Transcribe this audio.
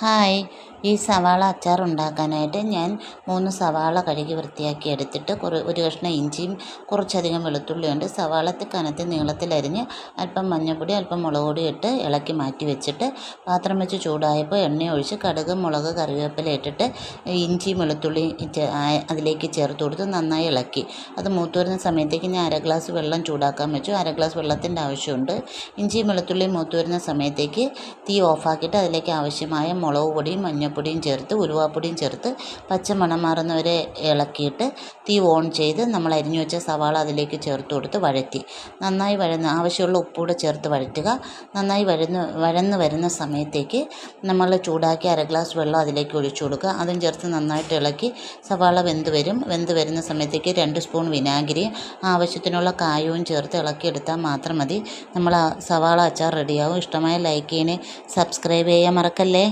Hi, ഈ സവാള അച്ചാർ ഉണ്ടാക്കാനായിട്ട് ഞാൻ 3 സവാള കഴുകി വൃത്തിയാക്കി എടുത്തിട്ട് ഒരു കഷ്ണം ഇഞ്ചിയും കുറച്ചധികം വെളുത്തുള്ളിയുണ്ട്. സവാള കനത്തി നീളത്തിലരിഞ്ഞ് അല്പം മഞ്ഞൾപ്പൊടി അല്പം മുളക് പൊടി ഇട്ട് ഇളക്കി മാറ്റി വെച്ചിട്ട് പാത്രം വെച്ച് ചൂടായപ്പോൾ എണ്ണ ഒഴിച്ച് കടുക് മുളക് കറിവേപ്പില ഇട്ടിട്ട് ഇഞ്ചിയും വെളുത്തുള്ളിയും അതിലേക്ക് ചേർത്ത് കൊടുത്ത് നന്നായി ഇളക്കി. അത് മൂത്ത് വരുന്ന സമയത്തേക്ക് ഞാൻ അര ഗ്ലാസ് വെള്ളം ചൂടാക്കാൻ വെച്ചു. അര ഗ്ലാസ് വെള്ളത്തിൻ്റെ ആവശ്യമുണ്ട്. ഇഞ്ചിയും വെളുത്തുള്ളിയും മൂത്ത് വരുന്ന സമയത്തേക്ക് തീ ഓഫാക്കിയിട്ട് അതിലേക്ക് ആവശ്യമായ മുളക് പൊടിയും മഞ്ഞൾപ്പൊടിയും ചേർത്ത് ഉലുവാപ്പൊടിയും ചേർത്ത് പച്ചമണം മാറുന്നവരെ ഇളക്കിയിട്ട് തീ ഓൺ ചെയ്ത് നമ്മൾ അരിഞ്ഞു വെച്ച സവാള അതിലേക്ക് ചേർത്ത് കൊടുത്ത് വഴറ്റി നന്നായി ആവശ്യമുള്ള ഉപ്പൂടെ ചേർത്ത് വഴറ്റുക. നന്നായി വഴന്ന് വരുന്ന സമയത്തേക്ക് നമ്മൾ ചൂടാക്കി അര ഗ്ലാസ് വെള്ളം അതിലേക്ക് ഒഴിച്ചു കൊടുക്കുക. അതും ചേർത്ത് നന്നായിട്ട് ഇളക്കി സവാള വെന്ത് വരുന്ന സമയത്തേക്ക് 2 സ്പൂൺ വിനാഗിരിയും ആവശ്യത്തിനുള്ള കായവും ചേർത്ത് ഇളക്കിയെടുത്താൽ മാത്രം മതി. നമ്മൾ സവാള അച്ചാർ റെഡിയാവും. ഇഷ്ടമായ ലൈക്ക് ചെയ്യണേ, സബ്സ്ക്രൈബ് ചെയ്യാൻ മറക്കല്ലേ.